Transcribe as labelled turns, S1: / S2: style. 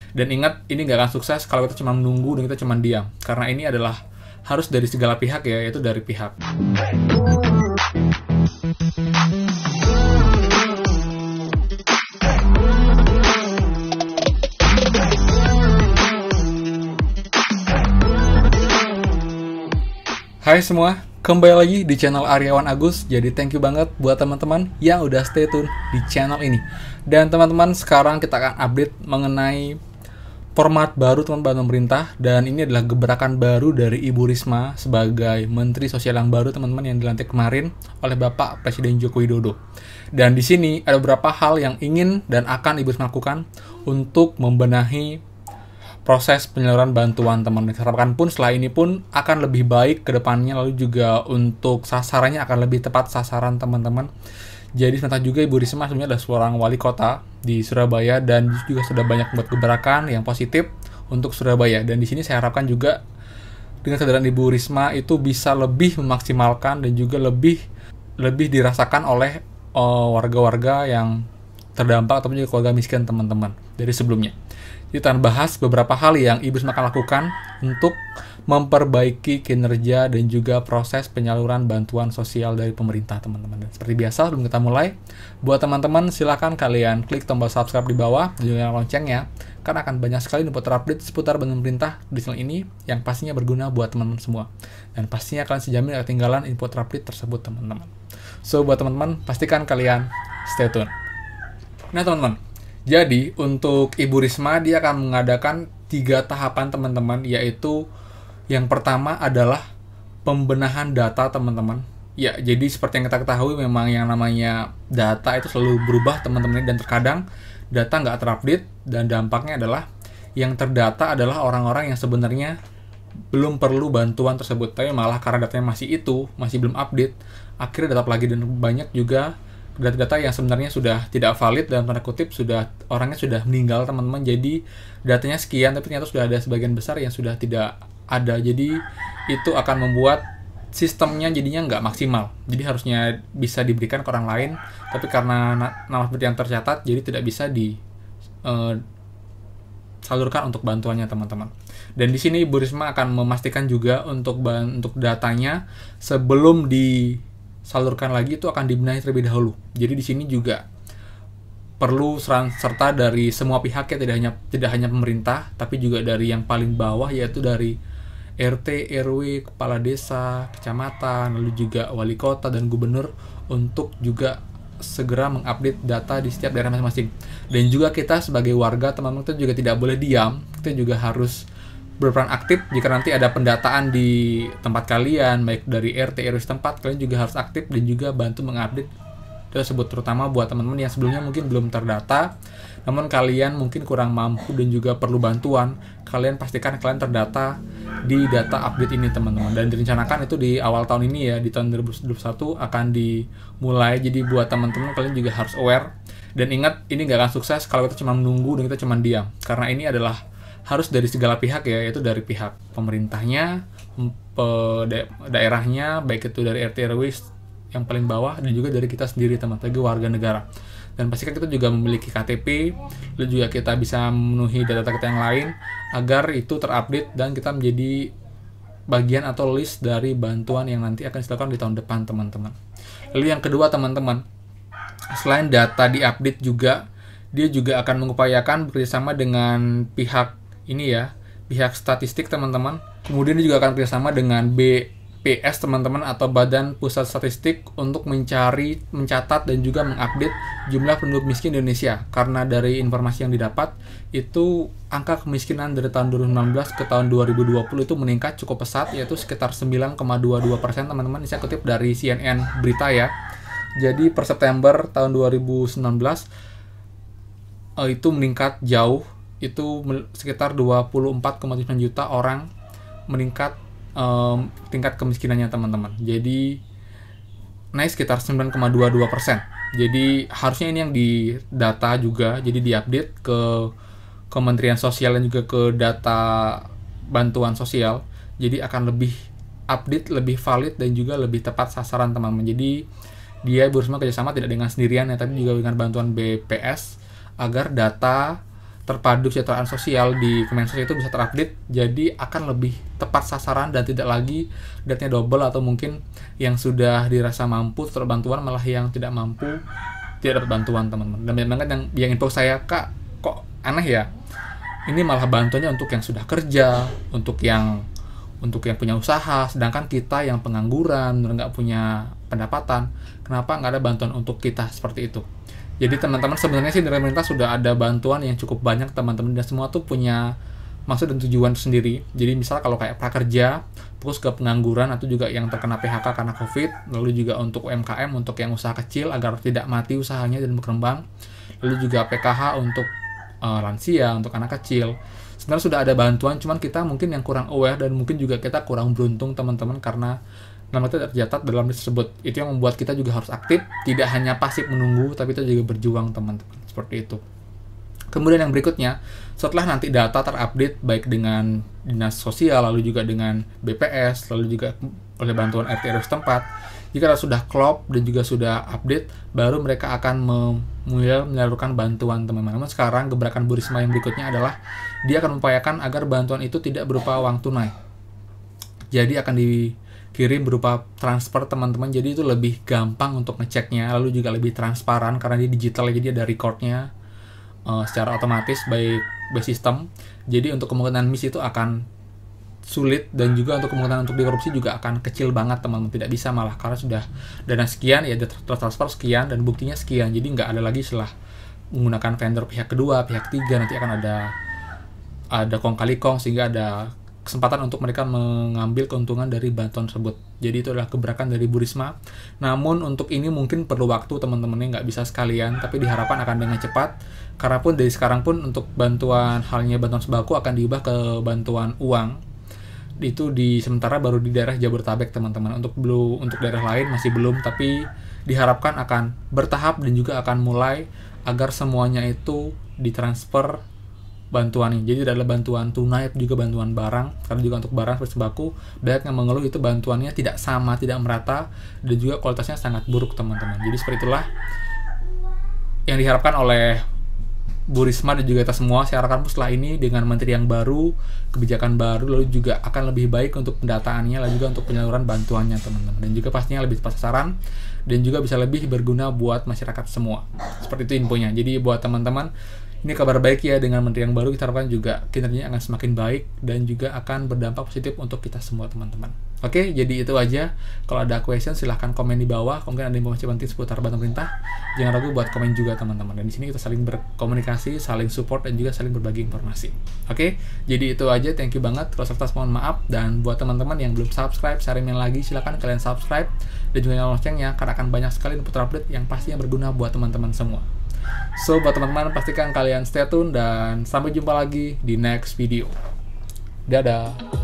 S1: Dan ingat, ini nggak akan sukses kalau kita cuma menunggu dan kita cuma diam. Karena ini adalah harus dari segala pihak ya, yaitu dari pihak. Hai semua, kembali lagi di channel Aryawan Agus. Jadi thank you banget buat teman-teman yang udah stay tune di channel ini. Dan teman-teman, sekarang kita akan update mengenai format baru teman-teman pemerintah. Dan ini adalah gebrakan baru dari Ibu Risma sebagai Menteri Sosial yang baru teman-teman, yang dilantik kemarin oleh Bapak Presiden Joko Widodo. Dan di sini ada beberapa hal yang ingin dan akan Ibu Risma lakukan untuk membenahi proses penyaluran bantuan teman-teman. Harapkan pun setelah ini pun akan lebih baik ke depannya, lalu juga untuk sasarannya akan lebih tepat sasaran teman-teman. Jadi sebentar juga Ibu Risma sebenarnya adalah seorang wali kota di Surabaya dan juga sudah banyak membuat gebrakan yang positif untuk Surabaya. Dan di sini saya harapkan juga dengan kehadiran Ibu Risma itu bisa lebih memaksimalkan dan juga lebih dirasakan oleh warga-warga yang terdampak ataupun juga keluarga miskin teman-teman dari sebelumnya. Kita akan bahas beberapa hal yang Ibu Risma akan lakukan untuk memperbaiki kinerja dan juga proses penyaluran bantuan sosial dari pemerintah teman-teman. Dan seperti biasa, sebelum kita mulai, buat teman-teman silahkan kalian klik tombol subscribe di bawah dan juga loncengnya, karena akan banyak sekali info terupdate seputar bantuan pemerintah di channel ini yang pastinya berguna buat teman-teman semua. Dan pastinya kalian sejamin gak ketinggalan info terupdate tersebut teman-teman. So buat teman-teman, pastikan kalian stay tune. Nah teman-teman, jadi untuk Ibu Risma dia akan mengadakan 3 tahapan teman-teman, yaitu yang pertama adalah pembenahan data teman-teman. Ya, jadi seperti yang kita ketahui memang yang namanya data itu selalu berubah teman-teman, dan terkadang data nggak terupdate dan dampaknya adalah yang terdata adalah orang-orang yang sebenarnya belum perlu bantuan tersebut, tapi malah karena datanya masih belum update, akhirnya datap lagi. Dan banyak juga data-data yang sebenarnya sudah tidak valid, dalam tanda kutip orangnya sudah meninggal teman-teman. Jadi datanya sekian tapi ternyata sudah ada sebagian besar yang sudah tidak ada. Jadi itu akan membuat sistemnya jadinya nggak maksimal. Jadi harusnya bisa diberikan ke orang lain, tapi karena nama seperti yang tercatat jadi tidak bisa salurkan untuk bantuannya teman-teman. Dan di sini Ibu Risma akan memastikan juga untuk datanya sebelum disalurkan lagi itu akan dibenahi terlebih dahulu. Jadi di sini juga perlu serta dari semua pihak ya, tidak hanya pemerintah, tapi juga dari yang paling bawah, yaitu dari RT, RW, kepala desa, kecamatan, lalu juga wali kota dan gubernur, untuk juga segera mengupdate data di setiap daerah masing-masing. Dan juga kita sebagai warga teman-teman kita juga tidak boleh diam, kita juga harus berperan aktif. Jika nanti ada pendataan di tempat kalian, baik dari RT, RW setempat, kalian juga harus aktif dan juga bantu mengupdate tersebut, terutama buat teman-teman yang sebelumnya mungkin belum terdata, namun kalian mungkin kurang mampu dan juga perlu bantuan. Kalian pastikan kalian terdata di data update ini teman-teman, dan direncanakan itu di awal tahun ini ya, di tahun 2021 akan dimulai. Jadi buat teman-teman kalian juga harus aware, dan ingat, ini nggak akan sukses kalau kita cuma menunggu dan kita cuma diam, karena ini adalah harus dari segala pihak ya, yaitu dari pihak pemerintahnya, daerahnya, baik itu dari RT RW yang paling bawah, dan juga dari kita sendiri teman-teman, warga negara. Dan pastikan kita juga memiliki KTP, lalu juga kita bisa memenuhi data kita yang lain agar itu terupdate dan kita menjadi bagian atau list dari bantuan yang nanti akan dilakukan di tahun depan teman-teman. Lalu yang kedua teman-teman, selain data diupdate juga, dia juga akan mengupayakan bekerjasama dengan pihak pihak statistik teman-teman. Kemudian dia juga akan bekerjasama dengan BPS teman-teman, atau Badan Pusat Statistik, untuk mencatat dan juga mengupdate jumlah penduduk miskin di Indonesia. Karena dari informasi yang didapat itu angka kemiskinan dari tahun 2019 ke tahun 2020 itu meningkat cukup pesat, yaitu sekitar 9,22% teman-teman. Ini saya kutip dari CNN Berita ya. Jadi per September tahun 2019 itu meningkat jauh, itu sekitar 24,9 juta orang meningkat tingkat kemiskinannya teman-teman. Jadi naik sekitar 9,22%. Jadi harusnya ini yang didata juga, jadi diupdate ke Kementerian Sosial dan juga ke data bantuan sosial. Jadi akan lebih update, lebih valid dan juga lebih tepat sasaran teman-teman. Jadi Ibu Risma kerjasama tidak dengan sendirian ya, tapi juga dengan bantuan BPS agar data terpadu kesejahteraan sosial di Kemensos itu bisa terupdate, jadi akan lebih tepat sasaran dan tidak lagi date-nya double, atau mungkin yang sudah dirasa mampu terdapat bantuan malah yang tidak mampu tidak dapat bantuan, teman-teman. Dan banyak banget yang info saya, Kak, kok aneh ya, ini malah bantuannya untuk yang sudah kerja, untuk yang punya usaha, sedangkan kita yang pengangguran, nggak punya pendapatan, kenapa nggak ada bantuan untuk kita seperti itu? Jadi teman-teman, sebenarnya sih dari pemerintah sudah ada bantuan yang cukup banyak, teman-teman, dan semua tuh punya maksud dan tujuan sendiri. Jadi misal kalau kayak prakerja, terus ke pengangguran, atau juga yang terkena PHK karena COVID, lalu juga untuk UMKM, untuk yang usaha kecil agar tidak mati usahanya dan berkembang, lalu juga PKH untuk lansia, untuk anak kecil. Sebenarnya sudah ada bantuan, cuman kita mungkin yang kurang aware, dan mungkin juga kita kurang beruntung, teman-teman, karena nama kita tercatat dalam list tersebut. Itu yang membuat kita juga harus aktif, tidak hanya pasif menunggu, tapi kita juga berjuang, teman-teman. Seperti itu. Kemudian yang berikutnya, setelah nanti data terupdate baik dengan dinas sosial, lalu juga dengan BPS, lalu juga oleh bantuan RT RW setempat, jika sudah klop dan juga sudah update, baru mereka akan mulai menyalurkan bantuan, teman-teman. Namun sekarang gebrakan Bu Risma yang berikutnya adalah dia akan mengupayakan agar bantuan itu tidak berupa uang tunai. Jadi akan dikirim berupa transfer, teman-teman. Jadi itu lebih gampang untuk ngeceknya, lalu juga lebih transparan karena dia digital, jadi ada recordnya secara otomatis by sistem. Jadi untuk kemungkinan miss itu akan sulit, dan juga untuk kemungkinan untuk dikorupsi juga akan kecil banget, teman-teman. Tidak bisa malah, karena sudah dana sekian ya transfer sekian dan buktinya sekian. Jadi nggak ada lagi setelah menggunakan vendor pihak kedua, pihak ketiga, nanti akan ada kong kali kong, sehingga ada kesempatan untuk mereka mengambil keuntungan dari bantuan tersebut. Jadi itu adalah gebrakan dari Bu Risma. Namun untuk ini mungkin perlu waktu, teman-temannya, nggak bisa sekalian, tapi diharapkan akan dengan cepat. Karena pun dari sekarang pun untuk bantuan, halnya bantuan sembako akan diubah ke bantuan uang. Itu sementara baru di daerah Jabodetabek, teman-teman. Untuk daerah lain masih belum, tapi diharapkan akan bertahap dan juga akan mulai agar semuanya itu ditransfer bantuannya. Jadi adalah bantuan tunai, juga bantuan barang, karena juga untuk barang seperti sembako banyak yang mengeluh itu bantuannya tidak sama, tidak merata, dan juga kualitasnya sangat buruk, teman-teman. Jadi seperti itulah yang diharapkan oleh Bu Risma dan juga kita semua. Saya harapkan setelah ini dengan menteri yang baru, kebijakan baru, lalu juga akan lebih baik untuk pendataannya, lalu juga untuk penyaluran bantuannya, teman-teman, dan juga pastinya lebih tepat sasaran dan juga bisa lebih berguna buat masyarakat semua. Seperti itu infonya. Jadi buat teman-teman, ini kabar baik ya, dengan menteri yang baru kita harapkan juga kinerjanya akan semakin baik dan juga akan berdampak positif untuk kita semua, teman-teman. Oke, jadi itu aja. Kalau ada question silahkan komen di bawah. Mungkin ada informasi penting seputar bantuan pemerintah, jangan ragu buat komen juga, teman-teman. Dan di sini kita saling berkomunikasi, saling support, dan juga saling berbagi informasi. Oke, jadi itu aja. Thank you banget. Terus serta mohon maaf. Dan buat teman-teman yang belum subscribe, saya remein lagi, silahkan kalian subscribe dan juga nyalakan loncengnya, karena akan banyak sekali input update yang pastinya berguna buat teman-teman semua. So, buat teman-teman, pastikan kalian stay tune dan sampai jumpa lagi di next video. Dadah!